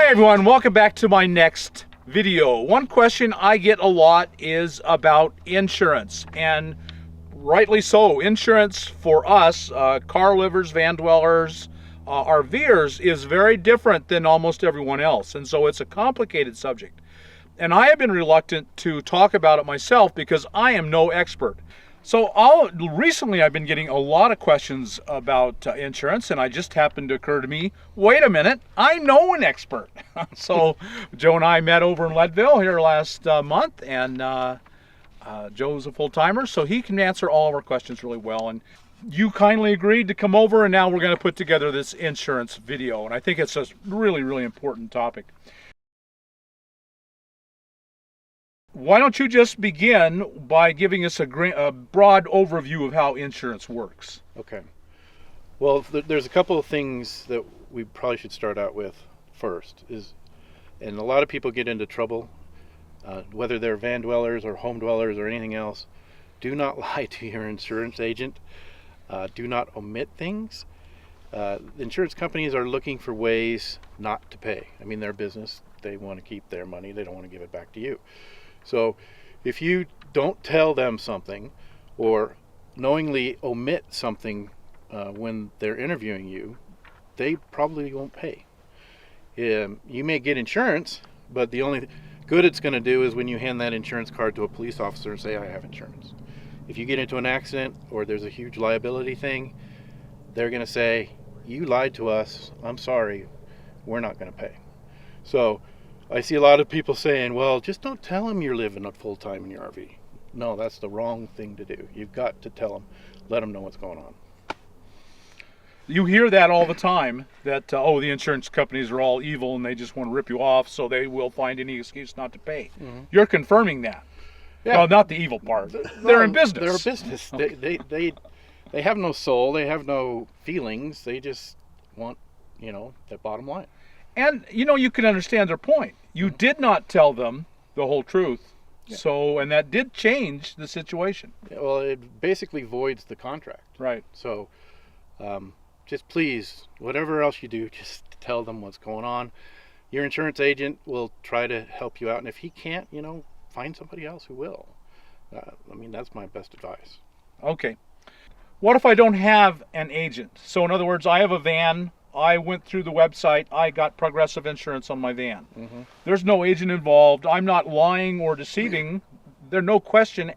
Hey everyone, welcome back to my next video. One question I get a lot is about insurance, and rightly so. Insurance for us, car livers, van dwellers, RVers, is very different than almost everyone else, and so it's a complicated subject. And I have been reluctant to talk about it myself because I am no expert. So recently I've been getting a lot of questions about insurance, and it just happened to occur to me, wait a minute, I know an expert. So Joe and I met over in Leadville here last month, and Joe's a full-timer, so he can answer all of our questions really well. And you kindly agreed to come over, and now we're going to put together this insurance video, and I think it's a really, really important topic. Why don't you just begin by giving us a broad overview of how insurance works? Okay. Well, there's a couple of things that we probably should start out with first. And a lot of people get into trouble, whether they're van dwellers or home dwellers or anything else. Do not lie to your insurance agent. Do not omit things. Insurance companies are looking for ways not to pay. I mean, they're business. They want to keep their money. They don't want to give it back to you. So if you don't tell them something or knowingly omit something when they're interviewing you, they probably won't pay. You may get insurance, but the only good it's going to do is when you hand that insurance card to a police officer and say, I have insurance. If you get into an accident or there's a huge liability thing, they're going to say, you lied to us, I'm sorry, we're not going to pay. So I see a lot of people saying, well, just don't tell them you're living up full time in your RV. No, that's the wrong thing to do. You've got to tell them, let them know what's going on. You hear that all the time, that, oh, the insurance companies are all evil and they just want to rip you off, so they will find any excuse not to pay. Mm-hmm. You're confirming that. Yeah. Well, not the evil part. They're in business. They're a business. Okay. They have no soul. They have no feelings. They just want, the bottom line. And, you can understand their point. You did not tell them the whole truth. Yeah. And that did change the situation. Yeah, well, it basically voids the contract. Right. So just please, whatever else you do, just tell them what's going on. Your insurance agent will try to help you out. And if he can't, find somebody else who will. That's my best advice. Okay. What if I don't have an agent? So in other words, I have a van. I went through the website. I got Progressive Insurance on my van. Mm-hmm. There's no agent involved. I'm not lying or deceiving. There's no question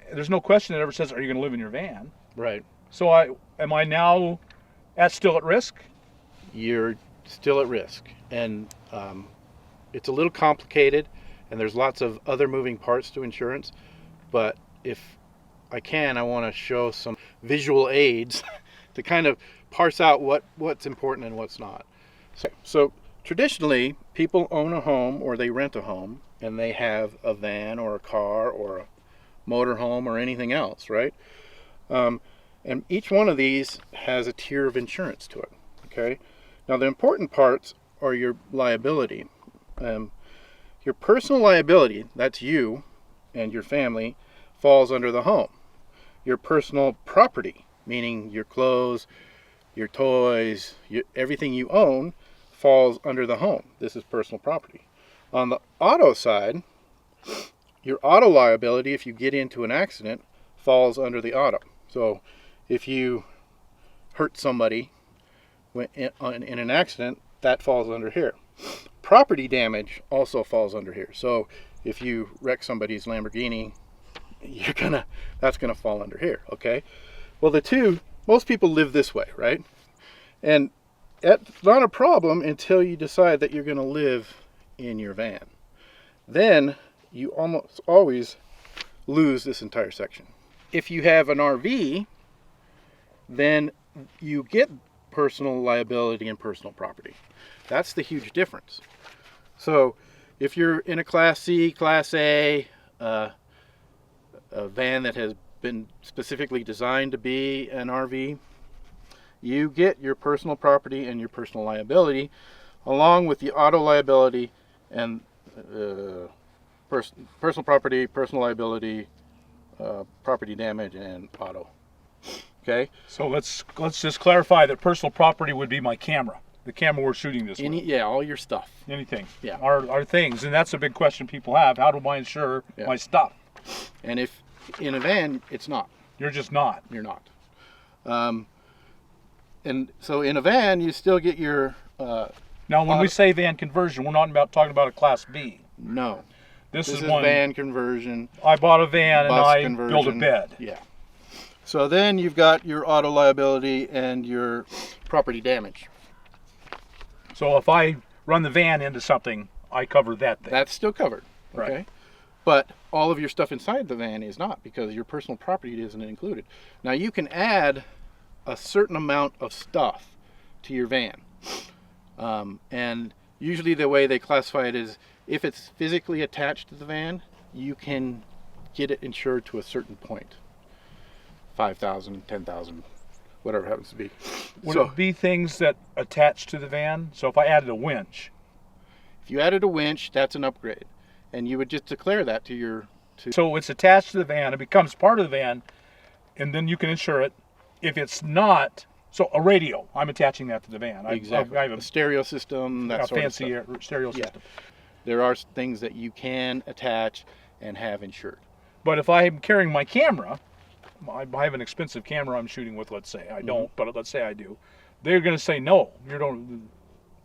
that ever says, are you going to live in your van? Right. So am I now still at risk? You're still at risk. And it's a little complicated, and there's lots of other moving parts to insurance. But if I want to show some visual aids to kind of parse out what's important and what's not. So traditionally, people own a home or they rent a home, and they have a van or a car or a motor home or anything else, right? And each one of these has a tier of insurance to it, okay? Now, the important parts are your liability. Your personal liability, that's you and your family, falls under the home. Your personal property, meaning your clothes, your toys, everything you own, falls under the home. This is personal property. On the auto side, your auto liability, if you get into an accident, falls under the auto. So if you hurt somebody in an accident, that falls under here. Property damage also falls under here. So if you wreck somebody's Lamborghini, that's gonna fall under here, okay? Well, most people live this way, right? And it's not a problem until you decide that you're going to live in your van. Then you almost always lose this entire section. If you have an RV, then you get personal liability and personal property. That's the huge difference. So if you're in a Class C, Class A, a van that has been specifically designed to be an RV, you get your personal property and your personal liability along with the auto liability and personal property, personal liability, property damage, and auto. Okay? So let's just clarify that personal property would be my camera. The camera we're shooting this with. Yeah, all your stuff. Anything. Yeah. Our things. And that's a big question people have. How do I insure my stuff? And if in a van, it's not. You're just not. You're not. And so in a van, you still get your... now, when we say van conversion, we're not talking about a Class B. No. This is one van conversion. I bought a van and I conversion. built a bed. Yeah. So then you've got your auto liability and your property damage. So if I run the van into something, I cover that thing. That's still covered. Okay. Right. But all of your stuff inside the van is not, because your personal property isn't included. Now you can add a certain amount of stuff to your van. And usually the way they classify it is if it's physically attached to the van, you can get it insured to a certain point. 5,000, 10,000, whatever it happens to be. Would it be things that attach to the van? So if I added a winch. If you added a winch, that's an upgrade. And you would just declare that to your... So it's attached to the van, it becomes part of the van, and then you can insure it. If it's not, so a radio, I'm attaching that to the van. Exactly. I have a stereo system, that sort of stuff. A fancy stereo system. There are things that you can attach and have insured. But if I'm carrying my camera, I have an expensive camera I'm shooting with, let's say. I don't, but let's say I do. They're going to say, no, you don't.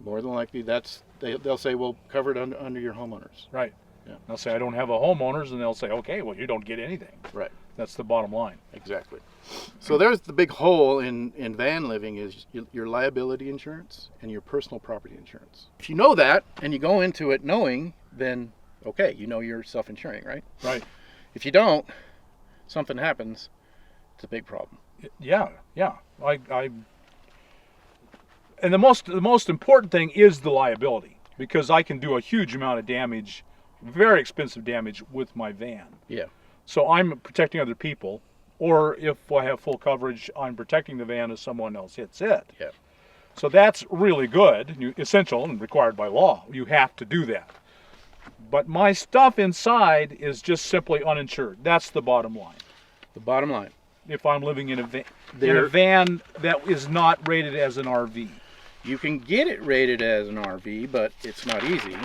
More than likely, they'll say, well, cover it under your homeowners. Right. Yeah. They'll say, I don't have a homeowners, and they'll say, okay, well, you don't get anything. Right. That's the bottom line. Exactly. So there's the big hole in van living is your liability insurance and your personal property insurance. If you know that and you go into it knowing, then okay, you know you're self-insuring, right? Right. If you don't, something happens, it's a big problem. Yeah. And the most important thing is the liability, because I can do a huge amount of damage, very expensive damage with my van. Yeah. So I'm protecting other people, or if I have full coverage, I'm protecting the van if someone else hits it. Yeah. So that's really good, essential and required by law. You have to do that. But my stuff inside is just simply uninsured. That's the bottom line. The bottom line. If I'm living in a van that is not rated as an RV. You can get it rated as an RV, but it's not easy.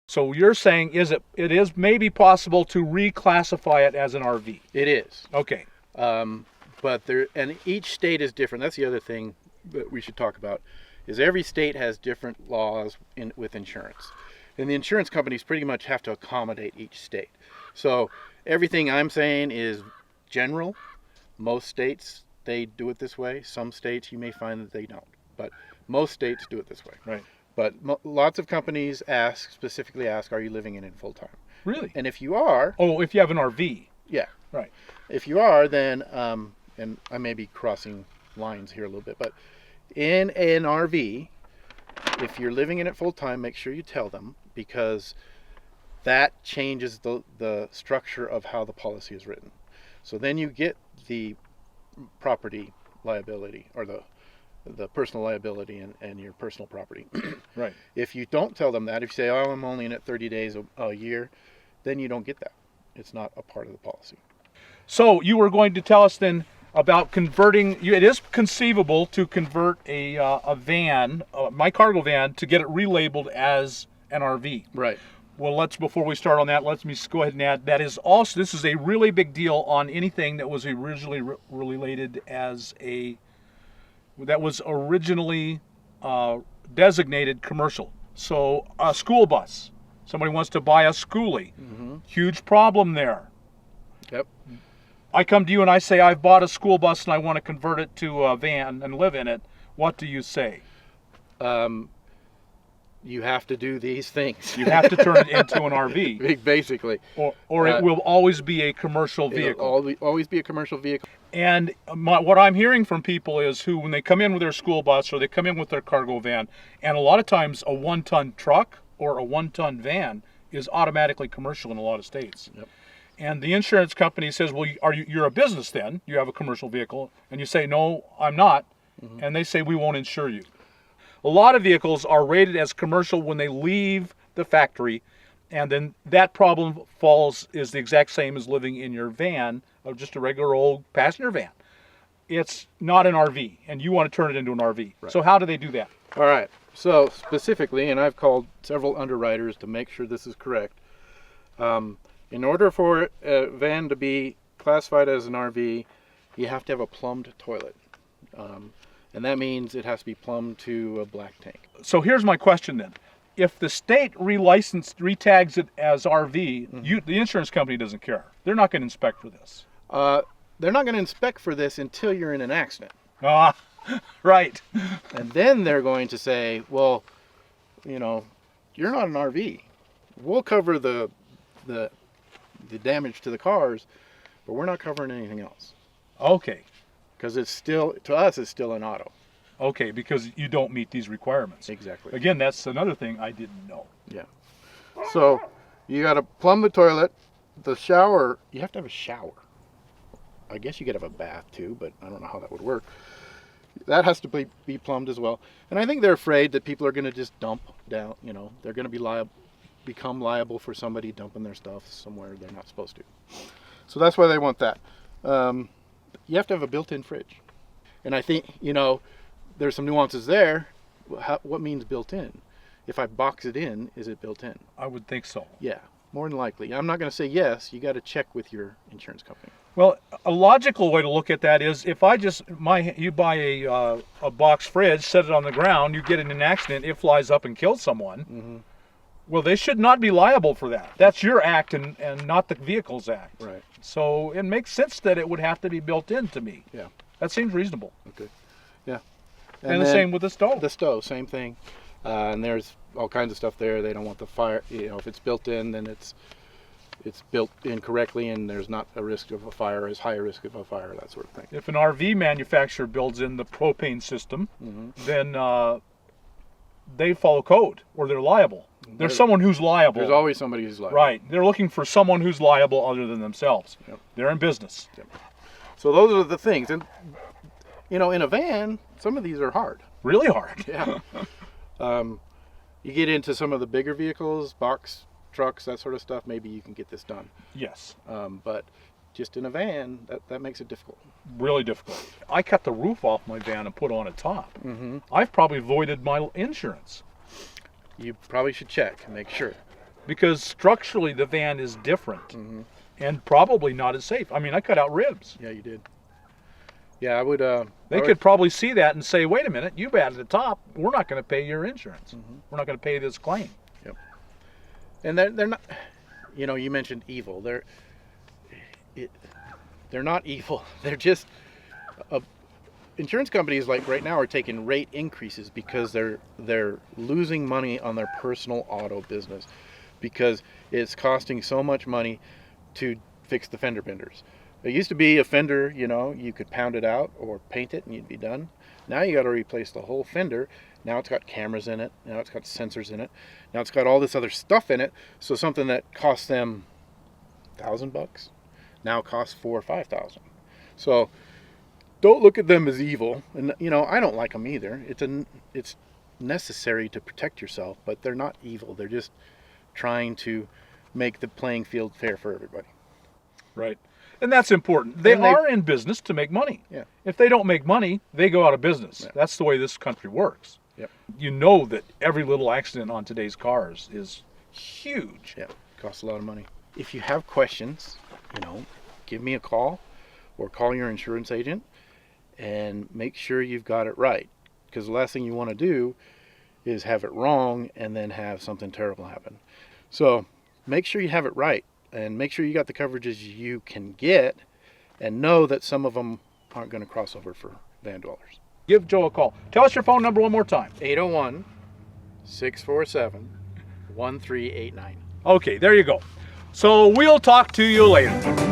So you're saying it is maybe possible to reclassify it as an RV? It is. Okay. But each state is different. That's the other thing that we should talk about, is every state has different laws with insurance. And the insurance companies pretty much have to accommodate each state. So everything I'm saying is general. Most states, they do it this way. Some states you may find that they don't. But most states do it this way. Right. But lots of companies specifically ask, are you living in it full time? Really? And if you are... Oh, if you have an RV. Yeah. Right. If you are, then, and I may be crossing lines here a little bit, but in an RV, if you're living in it full time, make sure you tell them, because that changes the structure of how the policy is written. So then you get the property liability, or the personal liability and your personal property. Right. If you don't tell them that, if you say, oh, I'm only in it 30 days a year, then you don't get that. It's not a part of the policy. So you were going to tell us then about converting. It is conceivable to convert a van, my cargo van, to get it relabeled as an RV. Right. Well, before we start on that, let me go ahead and add, this is a really big deal on anything that was originally related as that was originally designated commercial. So a school bus, somebody wants to buy a skoolie, huge problem there. Yep. I come to you and I say, I've bought a school bus and I want to convert it to a van and live in it. What do you say? You have to do these things. You have to turn it into an RV. Basically. Or it will always be a commercial vehicle. It'll always be a commercial vehicle. And what I'm hearing from people is when they come in with their school bus or they come in with their cargo van, and a lot of times a 1-ton truck or a 1-ton van is automatically commercial in a lot of states. Yep. And the insurance company says, well, you're a business then? You have a commercial vehicle. And you say, no, I'm not. And they say, we won't insure you. A lot of vehicles are rated as commercial when they leave the factory, and then that problem is the exact same as living in your van, or just a regular old passenger van. it's not an RV and you want to turn it into an RV. Right. So how do they do that? All right. So specifically, and I've called several underwriters to make sure this is correct. In order for a van to be classified as an RV, you have to have a plumbed toilet. And that means it has to be plumbed to a black tank. So here's my question then. If the state retags it as RV, the insurance company doesn't care. They're not going to inspect for this. They're not going to inspect for this until you're in an accident. Ah, right. And then they're going to say, well, you know, you're not an RV. We'll cover the damage to the cars, but we're not covering anything else. Okay. Because it's still, to us, it's still an auto. Okay, because you don't meet these requirements. Exactly. Again, that's another thing I didn't know. Yeah. So you got to plumb the toilet. The shower, you have to have a shower. I guess you could have a bath too, but I don't know how that would work. That has to be plumbed as well. And I think they're afraid that people are going to just dump down, you know, they're going to become liable for somebody dumping their stuff somewhere they're not supposed to. So that's why they want that. You have to have a built-in fridge. And I think, you know, there's some nuances there. What means built-in? If I box it in, is it built in? I would think so. Yeah, more than likely. I'm not going to say yes. You got to check with your insurance company. Well, a logical way to look at that is if you buy a box fridge, set it on the ground, you get in an accident, it flies up and kills someone. Mm-hmm. Well, they should not be liable for that. That's your act and not the vehicle's act. Right. So it makes sense that it would have to be built in to me. Yeah. That seems reasonable. Okay. Yeah. And the same with the stove. The stove, same thing. And there's all kinds of stuff there. They don't want the fire. You know, if it's built in, then it's built in correctly, and there's not a risk of a fire, as high a risk of a fire, that sort of thing. If an RV manufacturer builds in the propane system, then they follow code, or they're liable. There's someone who's liable. There's always somebody who's liable. Right. They're looking for someone who's liable other than themselves. Yep. They're in business. Yep. So those are the things. And, you know, in a van, some of these are hard. Really hard. Yeah. You get into some of the bigger vehicles, box trucks, that sort of stuff, maybe you can get this done. Yes. But just in a van, that makes it difficult. Really difficult. I cut the roof off my van and put on a top. Mm-hmm. I've probably voided my insurance. You probably should check and make sure. Because structurally the van is different and probably not as safe. I mean, I cut out ribs. Yeah, you did. Yeah, I would. They could probably see that and say, wait a minute, you've added the top. We're not going to pay your insurance. We're not going to pay this claim. Yep. And they're not, you know, you mentioned evil. They're not evil. They're just, insurance companies like right now are taking rate increases because they're losing money on their personal auto business because it's costing so much money to fix the fender benders. It used to be a fender, you know, you could pound it out or paint it and you'd be done. Now you got to replace the whole fender. Now it's got cameras in it. Now it's got sensors in it. Now it's got all this other stuff in it. So something that cost them $1,000 now costs $4,000 or $5,000. So don't look at them as evil. And you know, I don't like them either. It's necessary to protect yourself, but they're not evil. They're just trying to make the playing field fair for everybody. Right. And that's important. They are in business to make money. Yeah. If they don't make money, they go out of business. Yeah. That's the way this country works. Yep. You know that every little accident on today's cars is huge. Yeah, it costs a lot of money. If you have questions, you know, give me a call or call your insurance agent and make sure you've got it right. Because the last thing you want to do is have it wrong and then have something terrible happen. So make sure you have it right. And make sure you got the coverages you can get and know that some of them aren't going to cross over for vandwellers. Give Joe a call. Tell us your phone number one more time. 801-647-1389. Okay, there you go. So we'll talk to you later.